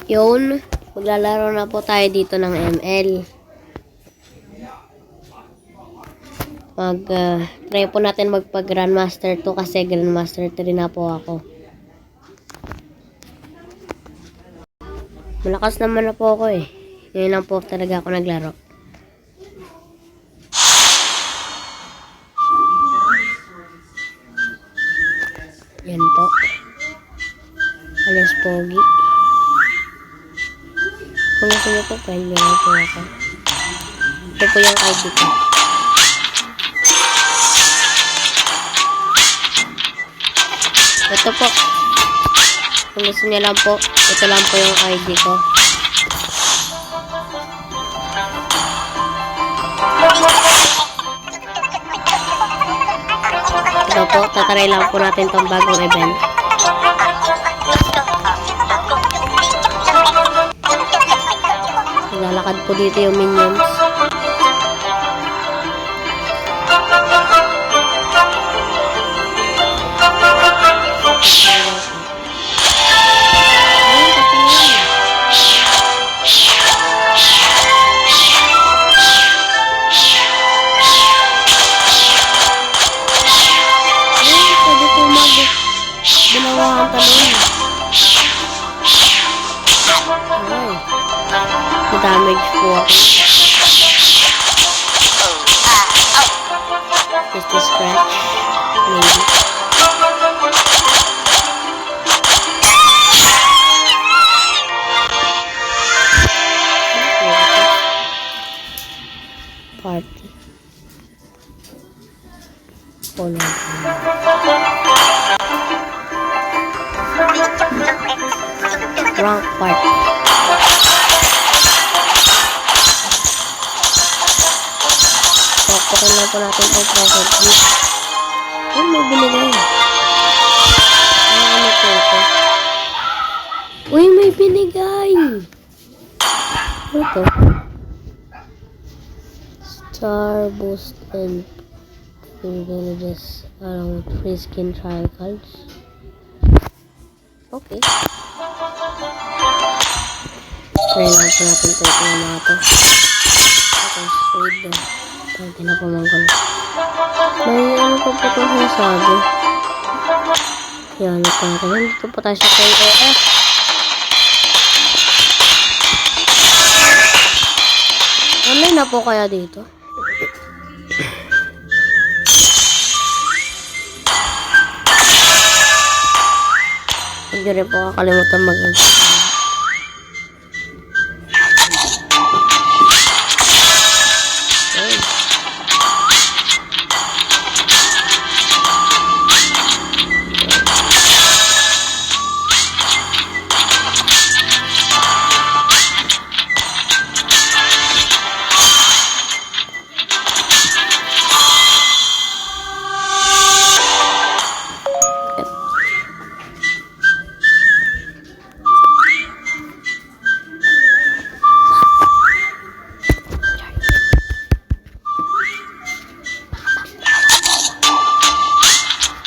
Yun, maglalaro na po tayo dito ng ML. Try po natin magpag-Grandmaster 2 kasi Grandmaster 3 na po ako. Malakas naman na po ako eh. Ngayon lang po talaga ako naglaro. Yan po. Alas pogi. Kung gusto nyo po, friend nyo lang po ako. Ito po yung ID ko. Ito po. Kung gusto nyo lang po, ito lang po yung ID ko. Ito po, tataray lang po natin tong bagong event. Lalakad po dito yung minions. Pwede po mag-binawang talon. Damage po ako. Is this scratch? Maybe. Party. Rank party. Pakpakan lang po natin ang profit view. Oh, may binigay. Ano po ito? Uy, may binigay! Ano ito? Star Boost and privileges along with free skin trial cards. Okay. Try lang po natin ito yung mga ito. Okay, wait doon. Pwede na pumangkol. May ano pa po itong sinasabi. Yan, ito natin. Dito po tayo sa KOF. Online na po kaya dito? Huwag nyo rin po kakalimutan mag-subscribe.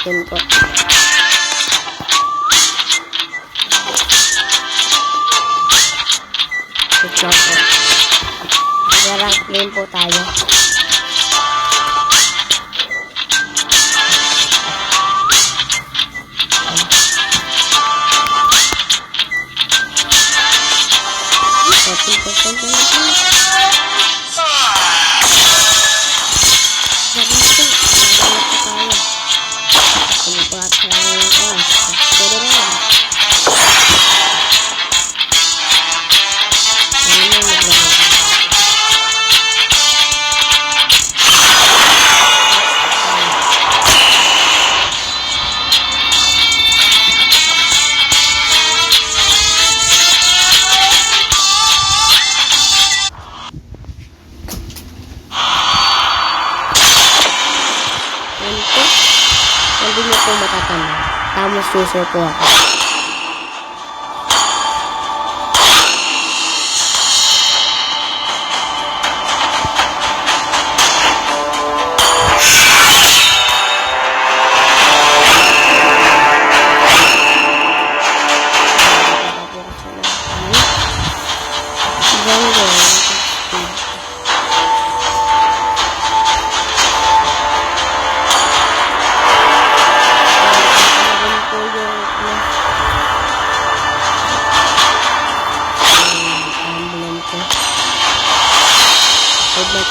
Yun po. Ito po. Mag-rank game po tayo. Hindi niyo po matatanong. Tamos user po ako.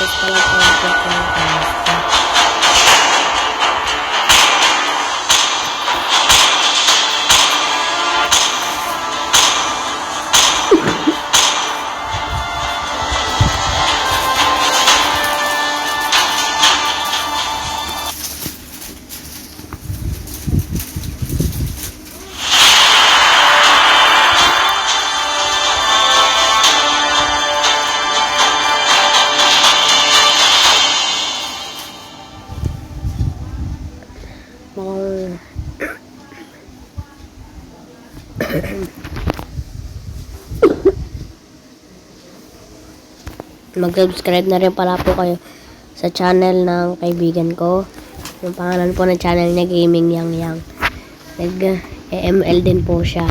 beses pa lang po ako kamusta. Mag-subscribe na rin pala po kayo sa channel ng kaibigan ko. Yung pangalan po ng channel niya, Gaming Yang Yang. Nag-ML din po siya.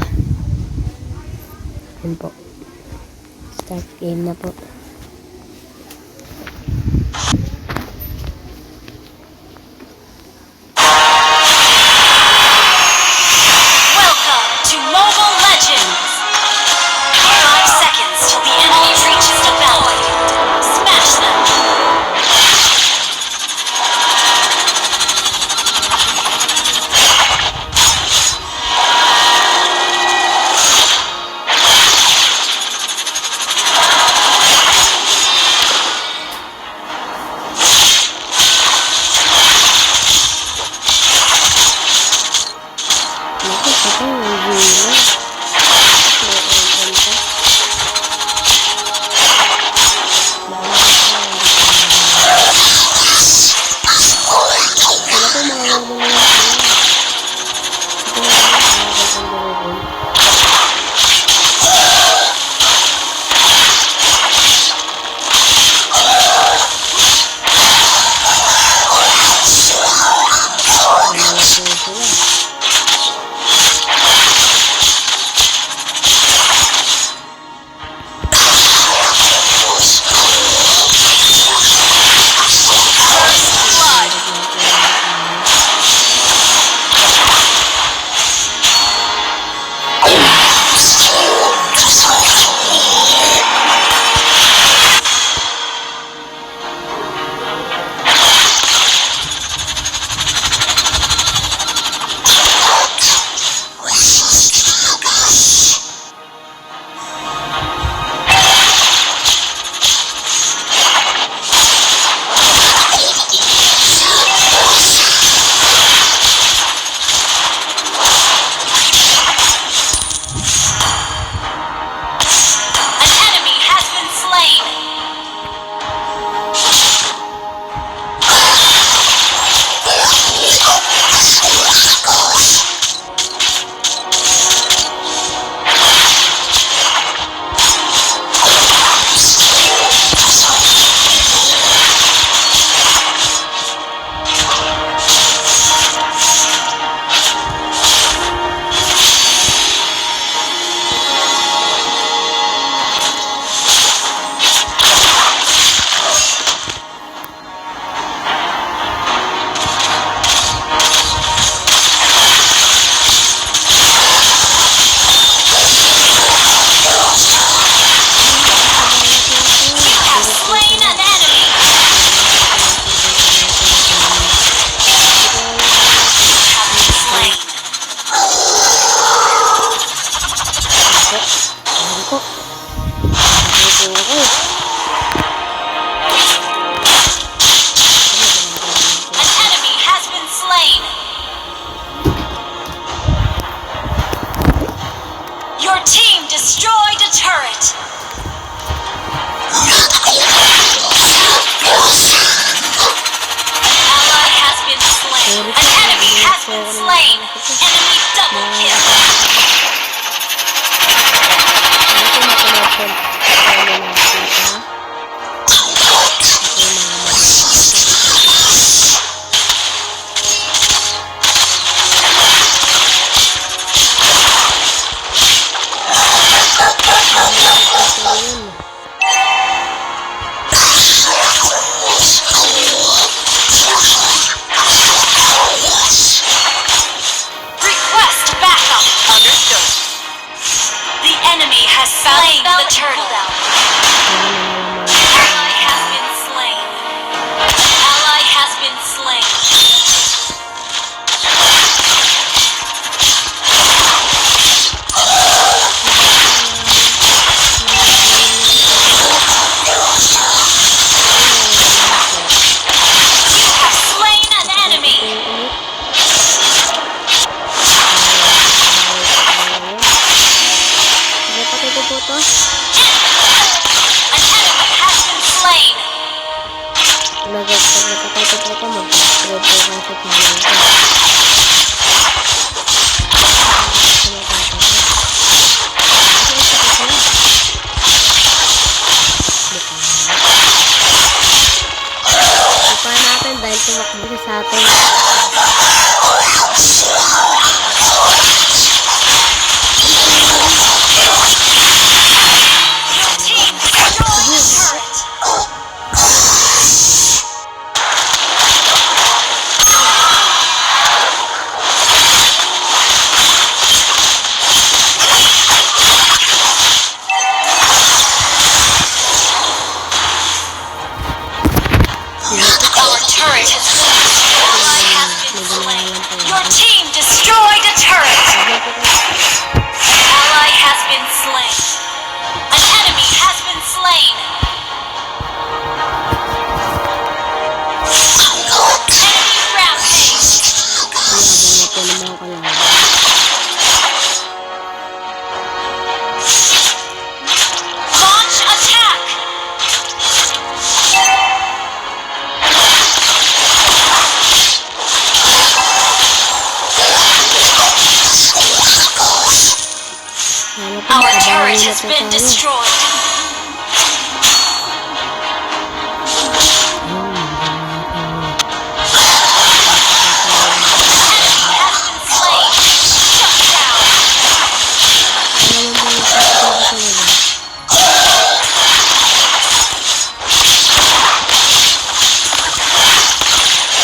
Yun po. Start game na po. Welcome to Mobile Legends! 5 seconds till the enemy reaches the battle. Smash them! to. An enemy has been slain. Nagkakapit ko ito, mag-subscribe po kayo sa channel ko. Ipa natin dahil tumakbo siya sa atin. Your team destroyed the turret. Our turret has been destroyed. Ally has been slain. Your team destroyed a turret. An ally has been slain. An enemy has been slain. Enemy rampage. Kaya ba na po ng mga kalaban? Launch attack. Our turret has been destroyed. Enemy has been slain.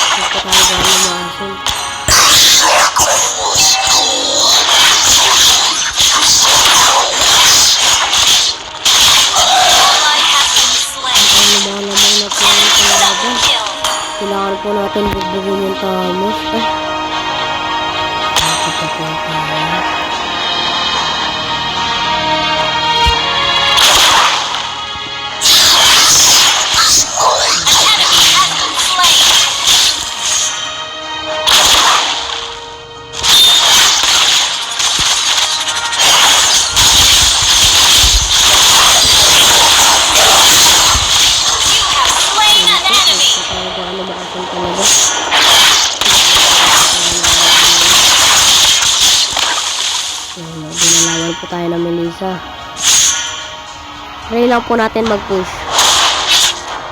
Shut down. Ally has been slain. Double kill. Kailangan po natin bugbugin yung Thanos. An enemy has been slain. You have slain an enemy. Ano ba asin talaga? Dinalawan po tayo ng Melissa. Try lang po natin mag-push.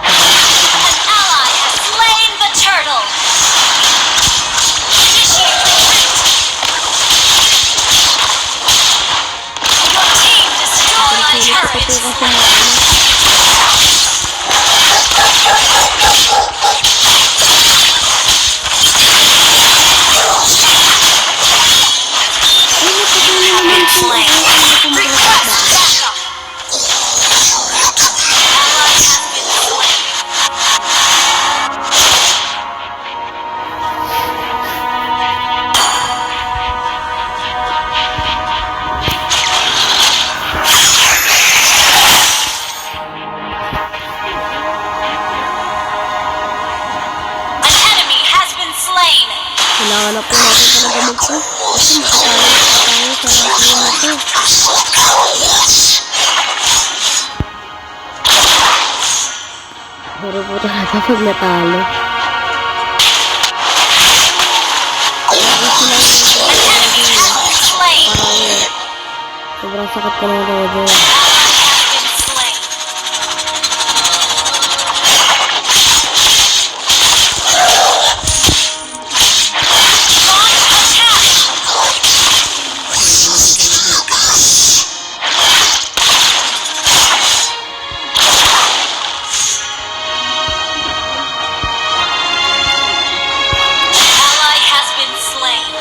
An ally has slain the turtle. Initiate retreat. Your team destroyed a turret. Slain. Request backup. Ally has been slain. An enemy has been slain. Kailangan na po natin talaga mag-push. Kasi makatalo tayo sa lahat na ito. Pero po talaga pag natalo. An enemy has been slain. Sobrang sakit ko ng robo. Ally has been slain. Launch attack. Ally has been slain.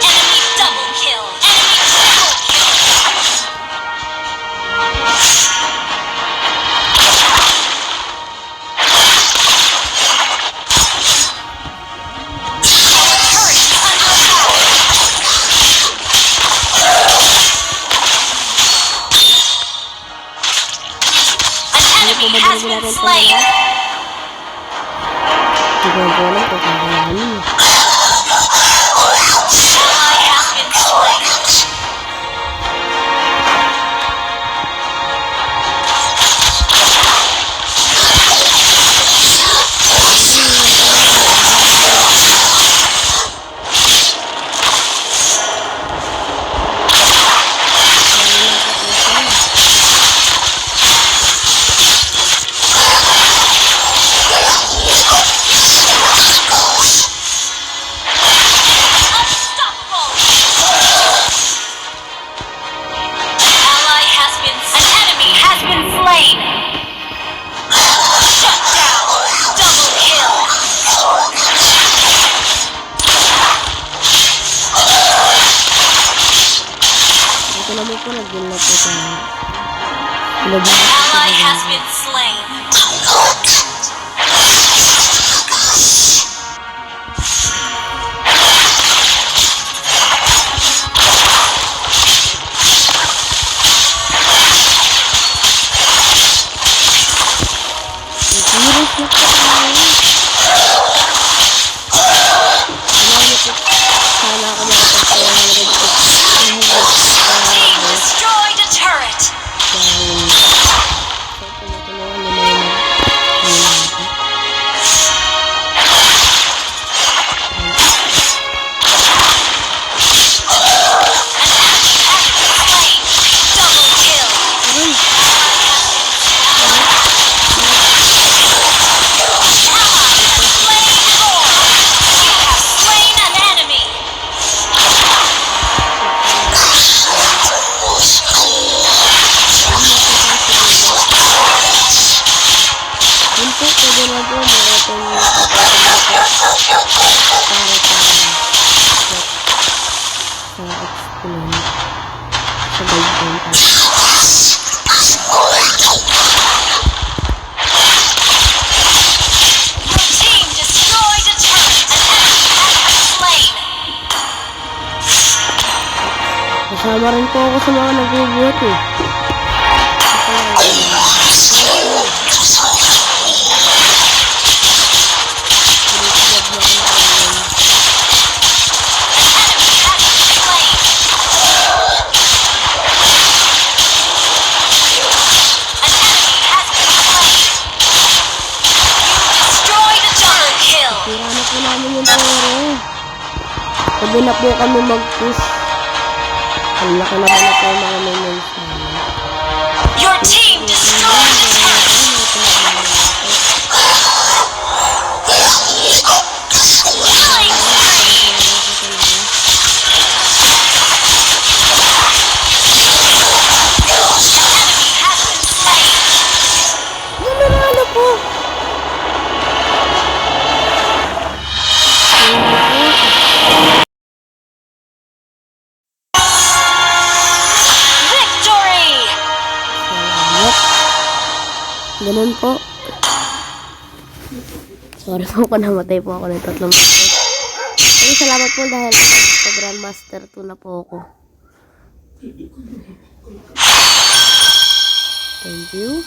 Enemy double kill. Enemy triple kill. Our turret is under attack. An enemy has been slain. Hindi ko po alam kung kakayanin. Ally has been slain. Ito naman po, nag-deal na po tayo. An ally has been slain. Virus na po tayo. Sana ako makapagpaya ng red book. Your team destroyed a turret. Double kill. You have slain an enemy. Yun po, pwede na po marating para sa explain sa guideline pa. Your team destroyed a turret. An enemy has been slain. Kasama rin po ako sa mga nagbubuhat eh. Tira na po namin yung toro. Sabi na po kami mag-push. Ang laki naman na po yung mga minions namin. Your team destroyed a turret. Killing spree. Enemy has been slain. Nanalo po! Victory. Salamat. Ganun po. Sorry po kung namatay po ako ng 3 beses. Pero salamat po dahil sa Grandmaster 2 na po ako. Thank you.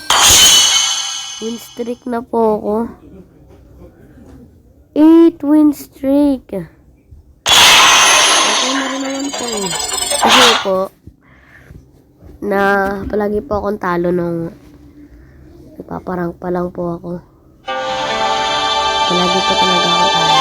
Win streak na po ako. 8 win streak. Okay na rin naman po eh. Kasi po, na palagi po akong talo nung nagpaparang pa lang po ako. Palagi po talaga akong talo.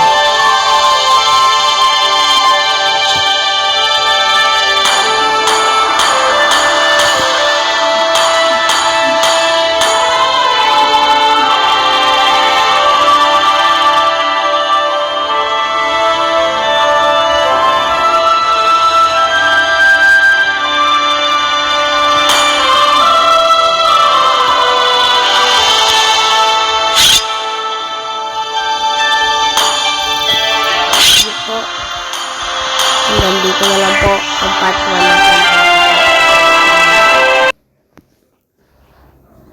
Hanggang dito na lang po ang